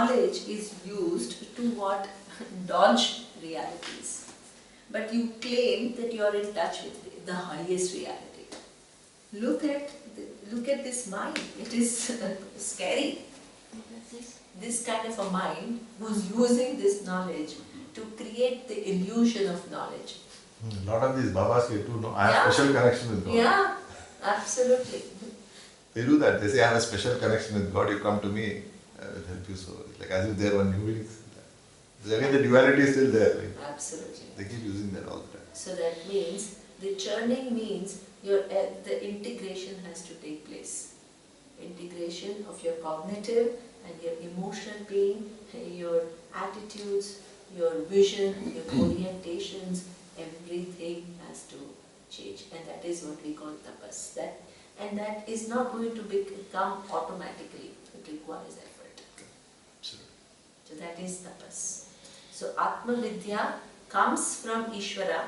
knowledge is used to what? Dodge realities. But you claim that you are in touch with the highest reality. Look at this mind. It is scary. This kind of a mind who's using this knowledge to create the illusion of knowledge. A lot of these Babas here too, I have special connection with God. Yeah, absolutely. They do that. They say, I have a special connection with God, you come to me, I will help you. So, like as if they are one new being. Again, the duality is still there. Like, absolutely. They keep using that all the time. So that means, the churning means the integration has to take place. Integration of your cognitive and your emotional being, your attitudes, your vision, your orientations, everything has to change. And that is what we call tapas. And that is not going to come automatically. It requires effort. Sure. So that is tapas. So Atma Vidya comes from Ishvara.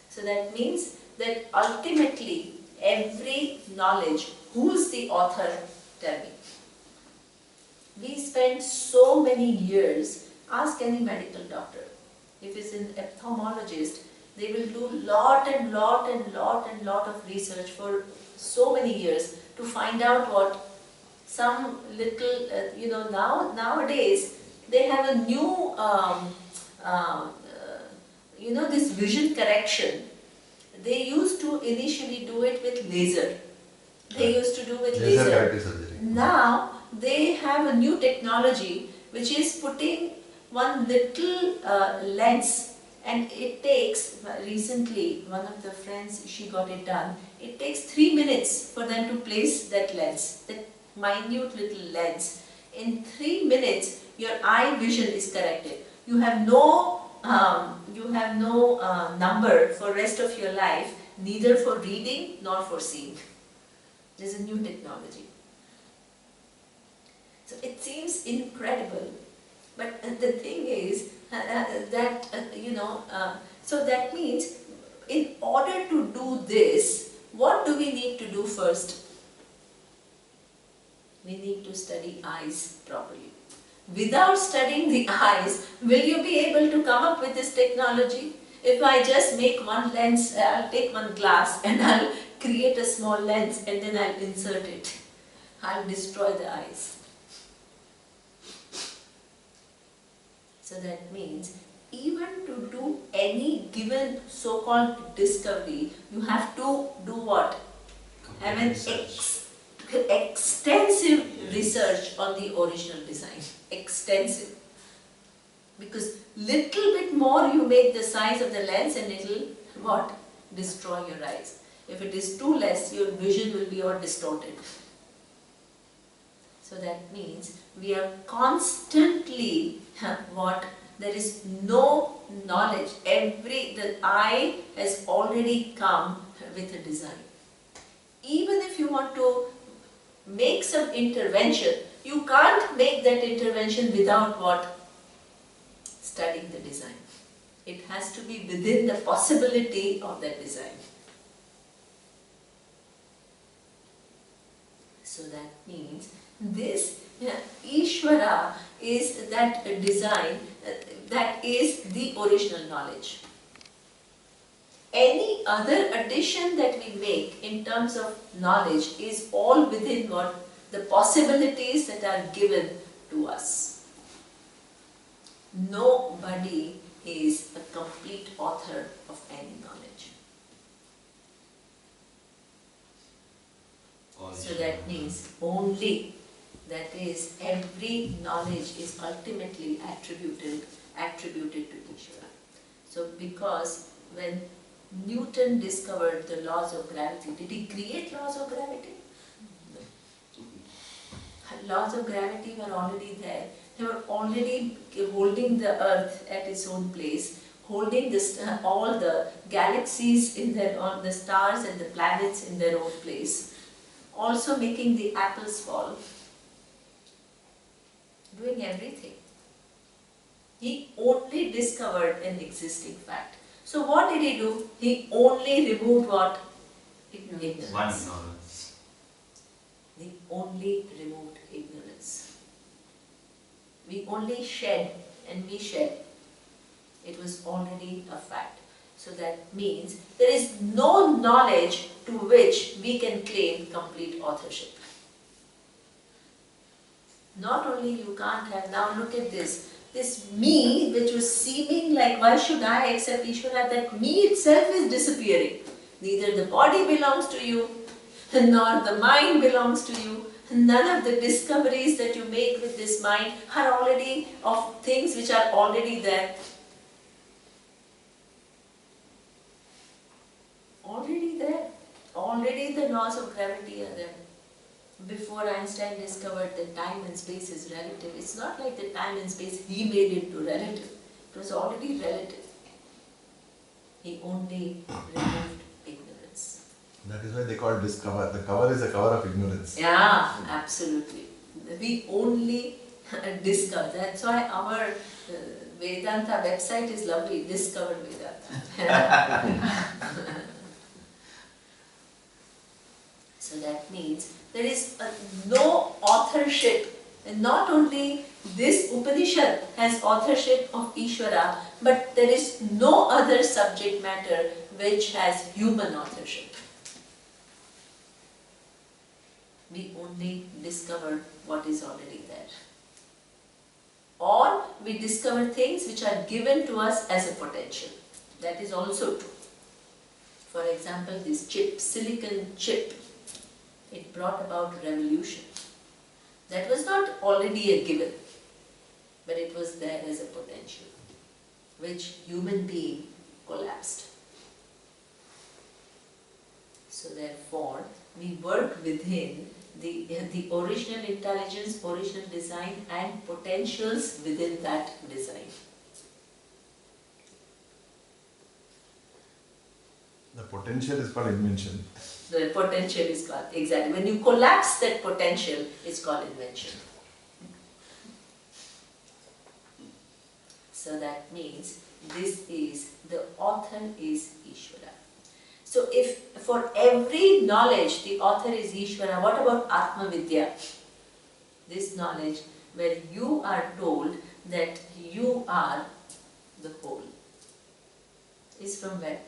So that means that ultimately every knowledge, who is the author? Tell me. We spend so many years, ask any medical doctor. If it's an ophthalmologist, they will do lot of research for so many years to find out what some little, nowadays they have a new, this vision correction. They used to initially do it with laser. They used to do with laser. Surgery. Now they have a new technology which is putting one little lens, and it takes, recently one of the friends, she got it done, it takes 3 minutes for them to place that lens, that minute little lens. In 3 minutes your eye vision is corrected. You have no number for rest of your life, neither for reading nor for seeing. There is a new technology. So it seems incredible, but the thing is so that means in order to do this, what do we need to do first? We need to study eyes properly. Without studying the eyes, will you be able to come up with this technology? If I just make one lens, I'll take one glass and I'll create a small lens and then I'll insert it. I'll destroy the eyes. So that means even to do any given so-called discovery, you have to do what? Have an extensive research on the original design. Extensive. Because little bit more you make the size of the lens and it will what? Destroy your eyes. If it is too less, your vision will be all distorted. So that means we are constantly what? There is no knowledge. The eye has already come with a design. Even if you want to make some intervention, you can't make that intervention without what? Studying the design. It has to be within the possibility of that design. So that means this Ishvara is that design, that is the original knowledge. Any other addition that we make in terms of knowledge is all within what? The possibilities that are given to us. Nobody is a complete author of any knowledge. So that means only, that is, every knowledge is ultimately attributed to Ishvara. So because when Newton discovered the laws of gravity, did he create laws of gravity? No. Laws of gravity were already there. They were already holding the earth at its own place, holding all the galaxies on the stars and the planets in their own place, also making the apples fall, doing everything. He only discovered an existing fact. So what did he do? He only removed what? Ignorance. One ignorance. He only removed ignorance. We only shed and we shed. It was already a fact. So that means there is no knowledge to which we can claim complete authorship. Not only you can't have, now look at this. This me, which was seeming like, why should I accept Ishvara? That me itself is disappearing. Neither the body belongs to you, nor the mind belongs to you. None of the discoveries that you make with this mind are already of things which are already there. Already there. Already the laws of gravity are there. Before Einstein discovered that time and space is relative, it's not like the time and space he made into relative. It was already relative. He only removed ignorance. That is why they call discover. The cover is a cover of ignorance. Yeah, absolutely. We only discover. That's why our Vedanta website is lovely. Discover Vedanta. So that means there is no authorship, and not only this Upanishad has authorship of Ishvara, but there is no other subject matter which has human authorship. We only discover what is already there. Or we discover things which are given to us as a potential. That is also true. For example, this chip, silicon chip, it brought about revolution. That was not already a given, but it was there as a potential, which human being collapsed. So therefore, we work within the original intelligence, original design, and potentials within that design. The potential is called invention. The potential is called, exactly. When you collapse that potential, it's called invention. So that means the author is Ishvara. So if for every knowledge the author is Ishvara, what about Atma Vidya? This knowledge where you are told that you are the whole. Is from where?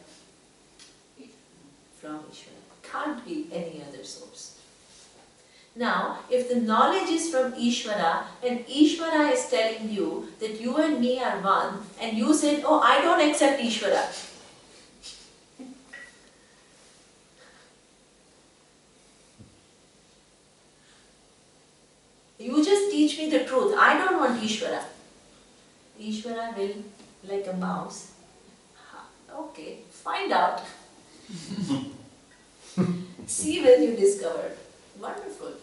From Ishvara. Can't be any other source. Now, if the knowledge is from Ishvara, and Ishvara is telling you that you and me are one, and you said, oh, I don't accept Ishvara. You just teach me the truth. I don't want Ishvara. Ishvara will, like a mouse, okay, find out. See when you discover. Wonderful.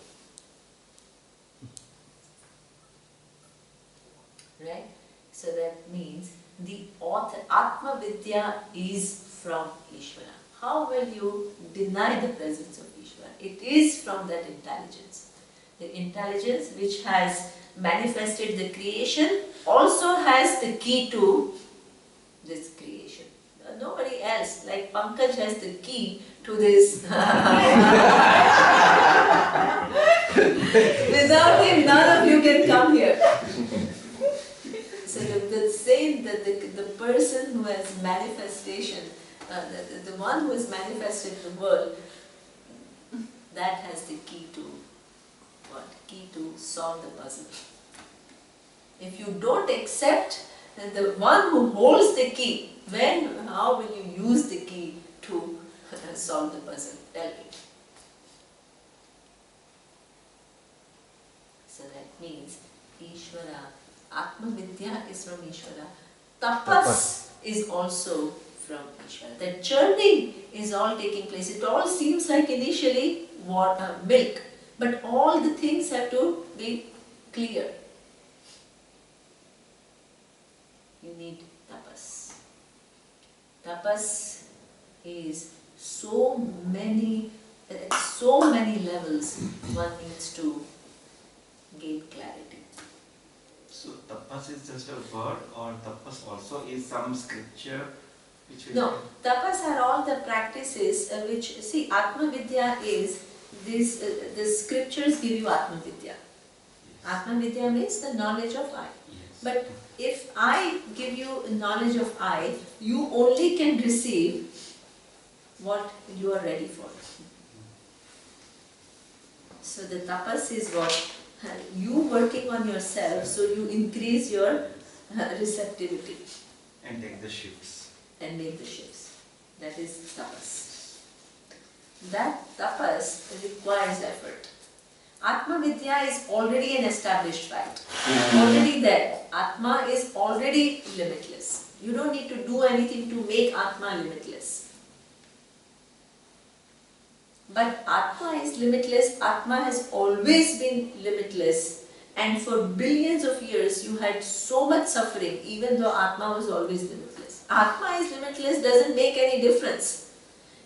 Right? So that means the author, Atma Vidya is from Ishvara. How will you deny the presence of Ishvara? It is from that intelligence. The intelligence which has manifested the creation also has the key to this creation. Nobody else, like Pankaj has the key to this. Without him, none of you can come here. So the person who has manifestation, the one who has manifested the world, that has the key to what? Key to solve the puzzle. If you don't accept the one who holds the key, how will you use the key to solve the puzzle? Tell me. So that means Ishvara, Atma Vidya is from Ishvara. Tapas is also from Ishvara. The churning is all taking place. It all seems like initially water, milk, but all the things have to be clear. You need tapas. Tapas is so many levels one needs to gain clarity. So tapas is just a word, or tapas also is some scripture which No, tapas are all the practices which, see, Atma Vidya is this, the scriptures give you Atma Vidya. Atma Vidya means the knowledge of I. Yes. But if I give you knowledge of I, you only can receive what you are ready for. So the tapas is what? You working on yourself, so you increase your receptivity And take the shifts. and make the shifts. That is tapas. That tapas requires effort. Atma Vidya is already an established fact. Already there. Atma is already limitless. You don't need to do anything to make Atma limitless. But Atma is limitless. Atma has always been limitless. And for billions of years you had so much suffering even though Atma was always limitless. Atma is limitless doesn't make any difference.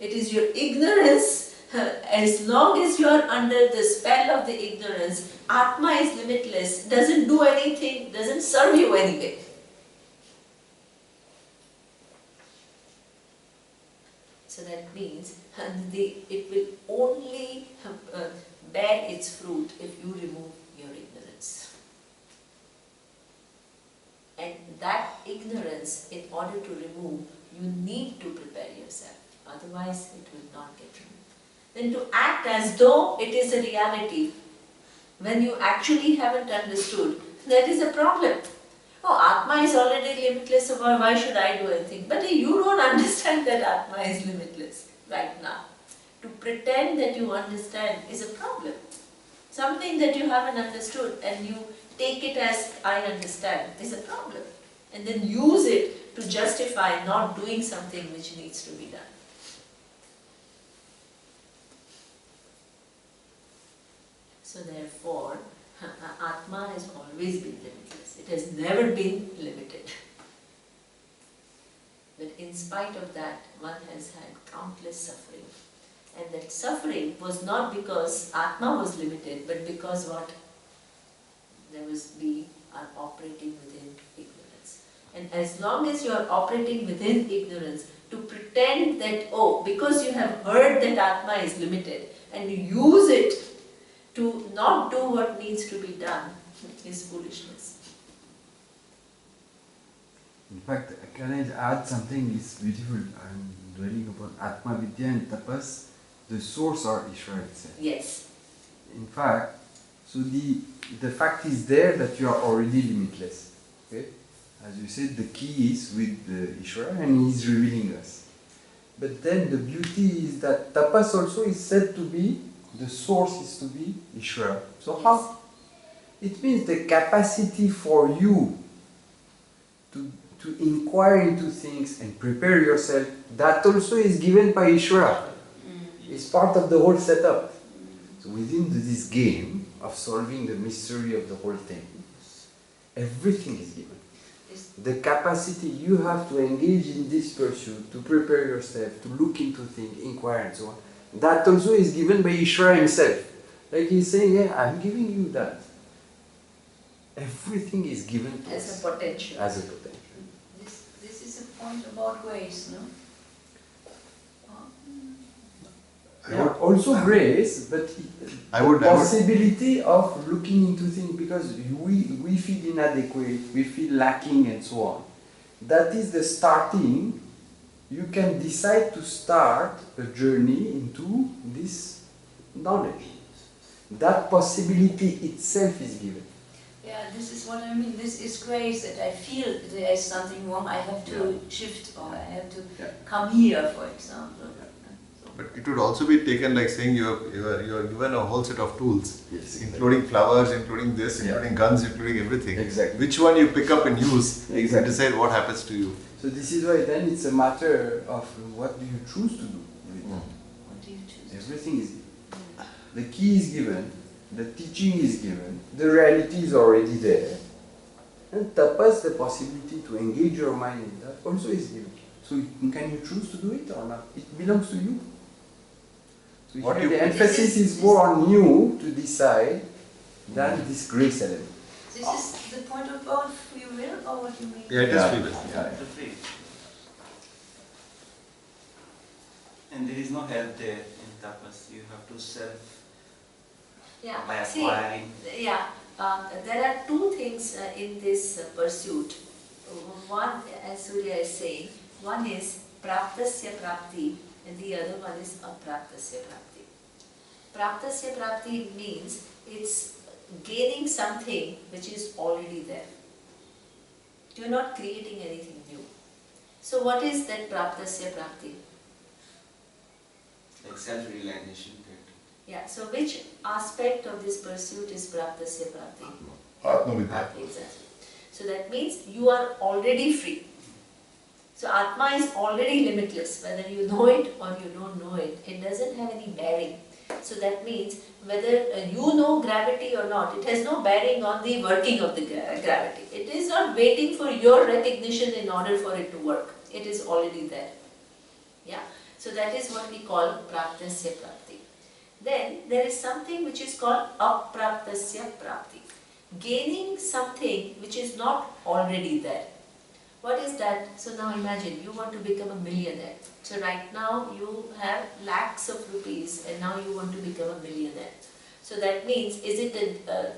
It is your ignorance. As long as you are under the spell of the ignorance, Atma is limitless, doesn't do anything, doesn't serve you anyway. So that means it will only bear its fruit if you remove your ignorance. And that ignorance, in order to remove, you need to prepare yourself. Otherwise, it will not get removed. Then to act as though it is a reality, when you actually haven't understood, that is a problem. Oh, Atma is already limitless, so why should I do anything? But you don't understand that Atma is limitless right now. To pretend that you understand is a problem. Something that you haven't understood and you take it as I understand is a problem. And then use it to justify not doing something which needs to be done. So therefore, Atma has always been limitless. It has never been limited. But in spite of that, one has had countless suffering. And that suffering was not because Atma was limited, but because what? We are operating within ignorance. And as long as you are operating within ignorance, to pretend that, oh, because you have heard that Atma is limited, and you use it to not do what needs to be done, is foolishness. In fact, can I add something? It's beautiful. I'm dwelling upon Atma Vidya and Tapas. The source are Ishvara itself. Yes. In fact, so the fact is there that you are already limitless. Okay? As you said, the key is with the Ishvara and he is revealing us. But then the beauty is that Tapas also is said to be, the source is to be Ishvara. So Yes. how? It means the capacity for you to inquire into things and prepare yourself, that also is given by Ishvara. It's part of the whole setup. So within this game of solving the mystery of the whole thing, everything is given. The capacity you have to engage in this pursuit, to prepare yourself, to look into things, inquire and so on, that also is given by Ishvara himself. Like he's saying, yeah, I'm giving you that. Everything is given to us. As a potential. As a potential. This is a point about grace, no? Yeah, also grace, but the possibility of looking into things, because we feel inadequate, we feel lacking and so on. That is the starting. You can decide to start a journey into this knowledge. That possibility itself is given. Yeah, this is what I mean. This is grace, that I feel there is something wrong. I have to shift, or I have to come here, for example. But it would also be taken like saying you are given a whole set of tools, Yes, including flowers, including this, including guns, including everything. Exactly. Which one you pick up and use, Exactly. and decide what happens to you. So this is why then it's a matter of what do you choose to do with it. What do you choose? Everything is given. The key is given, the teaching is given, the reality is already there. And tapas, the possibility to engage your mind in that, also is given. So can you choose to do it or not? It belongs to you. So here the emphasis is more on you to decide than this grace element. This is the point about free will, or what you mean? Yeah, it is free will. Yeah. The free. And there is no help there in tapas. You have to self Yeah. by See, acquiring. yeah. there are two things in this pursuit. One, as Surya is saying, one is praptasya prapti and the other one is apraptasya prapti. Praptasya prapti means it's gaining something which is already there. You are not creating anything new. So what is that praptasya prapti? Like self-realization. Yeah, so which aspect of this pursuit is praptasya prapti? Atma Vidya. Exactly. So that means you are already free. So Atma is already limitless. Whether you know it or you don't know it, it doesn't have any bearing. So that means whether you know gravity or not, it has no bearing on the working of the gravity. It is not waiting for your recognition in order for it to work. It is already there. Yeah. So that is what we call praptasya prapti. Then there is something which is called apraptasya prapti. Gaining something which is not already there. What is that? So now imagine you want to become a millionaire. So right now you have lakhs of rupees and now you want to become a millionaire. So that means, is it a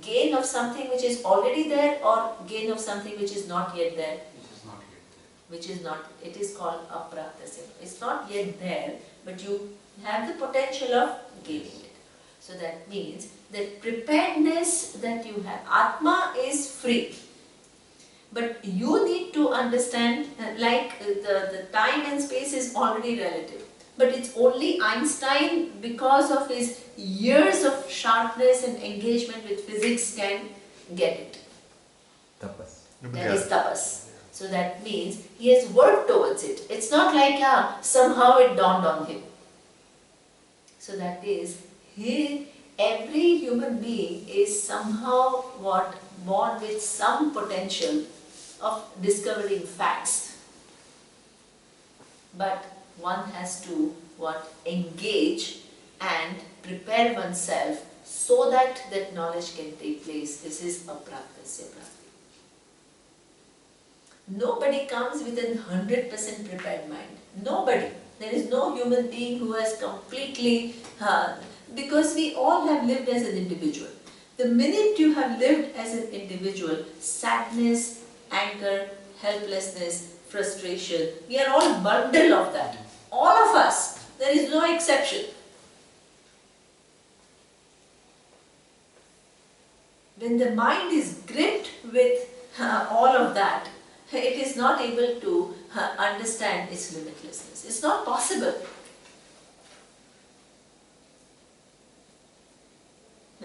gain of something which is already there or gain of something which is not yet there? Which is not yet there. Which is not, it is called apraptasya. It's not yet there, but you have the potential of gaining it. So that means that preparedness that you have, Atma is free. But you need to understand, the time and space is already relative. But it's only Einstein, because of his years of sharpness and engagement with physics, can get it. Tapas. That is tapas. So that means he has worked towards it. It's not like somehow it dawned on him. So that is, every human being is somehow born with some potential of discovering facts. But one has to engage and prepare oneself so that that knowledge can take place. This is apraptasya prapti. Nobody comes with a 100% prepared mind. Nobody. There is no human being who has completely, because we all have lived as an individual. The minute you have lived as an individual, sadness, anger, helplessness, frustration, we are all a bundle of that. All of us. There is no exception. When the mind is gripped with all of that, it is not able to understand its limitlessness. It's not possible.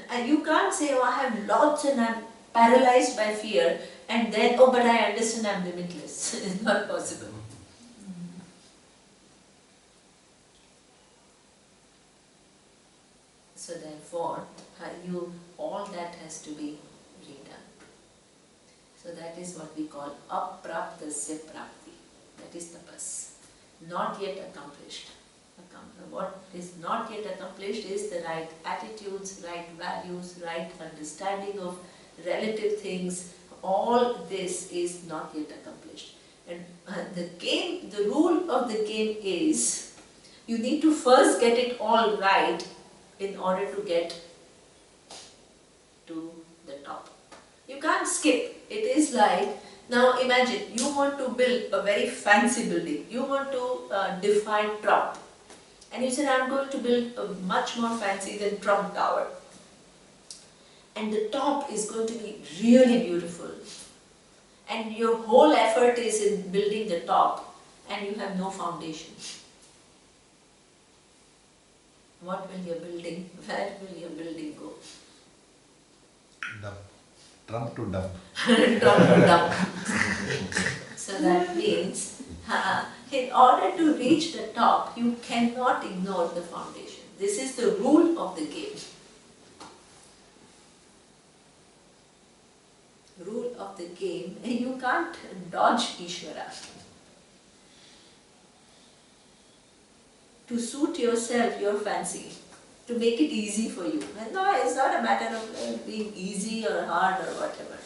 And you can't say, oh, I have lots and I'm paralyzed by fear, and then, oh, but I understand I'm limitless. It's not possible. So therefore, all that has to be redone. So that is what we call apraptasya prapti. That is tapas. Not yet accomplished. What is not yet accomplished is the right attitudes, right values, right understanding of relative things. All this is not yet accomplished. And the rule of the game is, you need to first get it all right in order to get to the top. You can't skip. It is like, now imagine, you want to build a very fancy building. You want to defy Trump. And you said, I'm going to build a much more fancy than Trump Tower. And the top is going to be really beautiful. And your whole effort is in building the top, and you have no foundation. What will your building, where will your building go? Dump. Trump to dump. Trump to dump. So that means, in order to reach the top, you cannot ignore the foundation. This is the rule of the game. Rule of the game, and you can't dodge Ishvara. To suit yourself, your fancy, to make it easy for you. And no, it's not a matter of being easy or hard or whatever.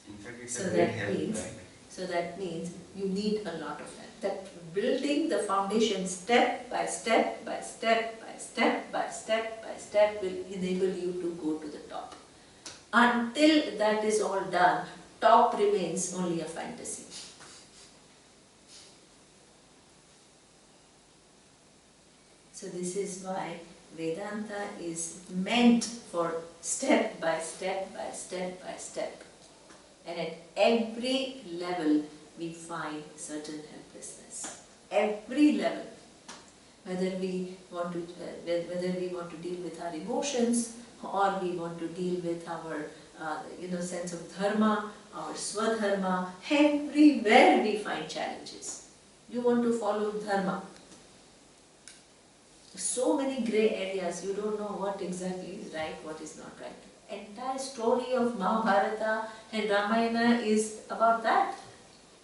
In fact, it's So a great that help, means, right? so that means you need a lot of that. That building the foundation step by step by step by by step will enable you to go to the top. Until that is all done, top remains only a fantasy. So this is why Vedanta is meant for step by step by step by step. And at every level we find certain helplessness. Every level. Whether we want to deal with our emotions, or we want to deal with our sense of dharma, our swadharma, everywhere we find challenges. You want to follow dharma. So many grey areas, you don't know what exactly is right, what is not right. Entire story of Mahabharata and Ramayana is about that.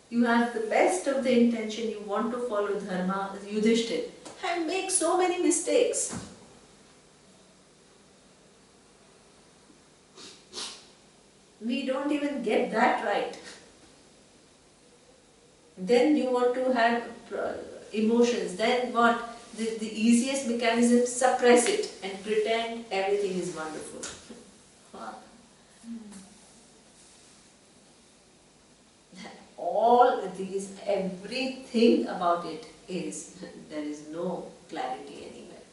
You have the best of the intention, you want to follow dharma, Yudhishthir, and make so many mistakes. We don't even get that right. Then you want to have emotions, then what? The easiest mechanism, suppress it and pretend everything is wonderful. All these, everything about it is, there is no clarity anywhere.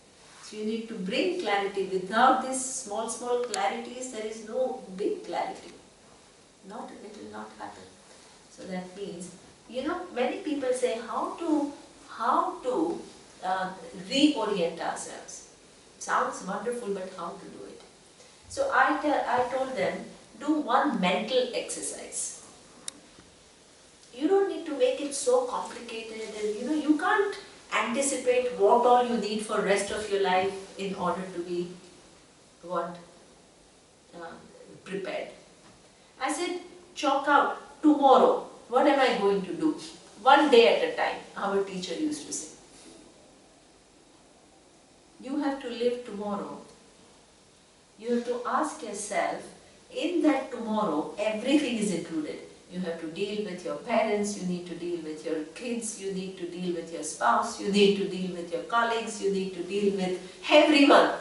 So you need to bring clarity. Without these small clarities, there is no big clarity. It will not happen. So that means, many people say how to reorient ourselves. Sounds wonderful, but how to do it? So I told them, do one mental exercise. You don't need to make it so complicated, and you can't anticipate what all you need for rest of your life in order to be prepared. I said, chalk out tomorrow. What am I going to do? One day at a time, our teacher used to say. You have to live tomorrow. You have to ask yourself, in that tomorrow, everything is included. You have to deal with your parents, you need to deal with your kids, you need to deal with your spouse, you need to deal with your colleagues, you need to deal with everyone.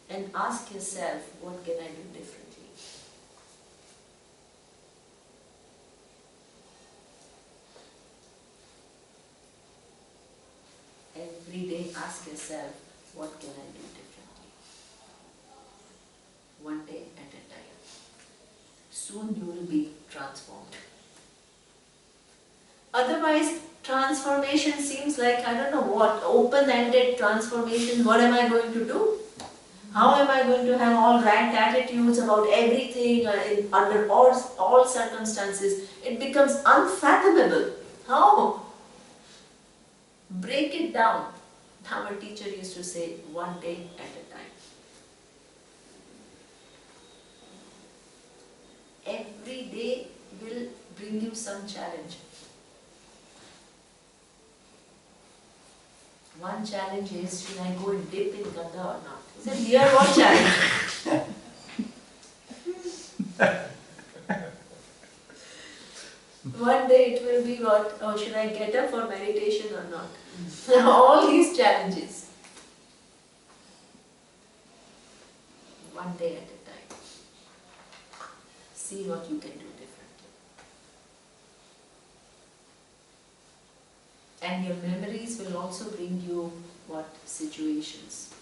And ask yourself, what can I do differently? Every day ask yourself, what can I do differently? One day at a time. Soon you will be transformed. Otherwise, transformation seems like, I don't know what, open-ended transformation. What am I going to do? How am I going to have all right attitudes about everything under all circumstances? It becomes unfathomable. How? Break it down. Our teacher used to say, one day at a time. Every day will bring you some challenge. One challenge is, should I go and dip in Ganga or not? He said, here one challenge. One day it will be what? Oh, should I get up for meditation or not? All these challenges. One day at a time. See what you can do differently. And your memories will also bring you what? Situations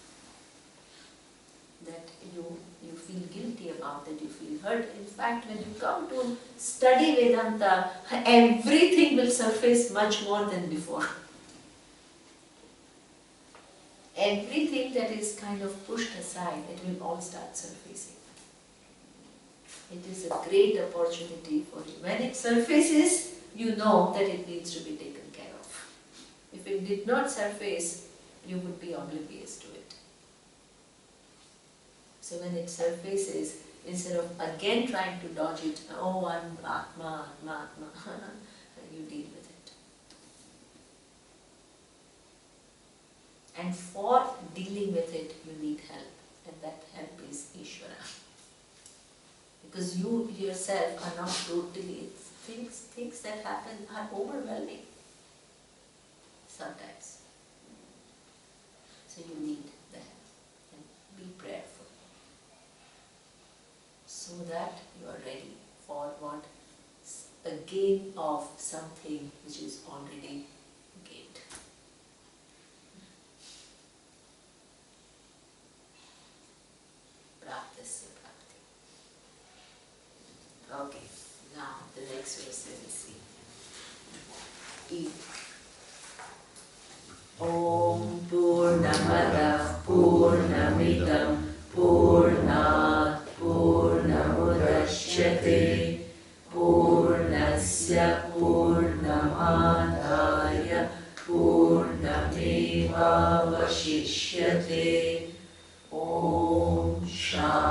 that you feel guilty about, that you feel hurt. In fact, when you come to study Vedanta, everything will surface much more than before. Everything that is kind of pushed aside, it will all start surfacing. It is a great opportunity for you. When it surfaces, you know that it needs to be taken care of. If it did not surface, you would be oblivious to it. So when it surfaces, instead of again trying to dodge it, oh, I'm Atma, you deal with it. And for dealing with it, you need help. And that help is Ishvara. Because you yourself are not totally, things that happen are overwhelming sometimes. So you need that. And be prayerful. So that you are ready for what? A gain of something which is already gained. Praptasya bhakti. Okay, now the next verse let me see. E. Om Purnamada Purnamidam Purnat Purnamudachyate Purnasya Purnamadaya Purnameva Vashishyate Om Shanti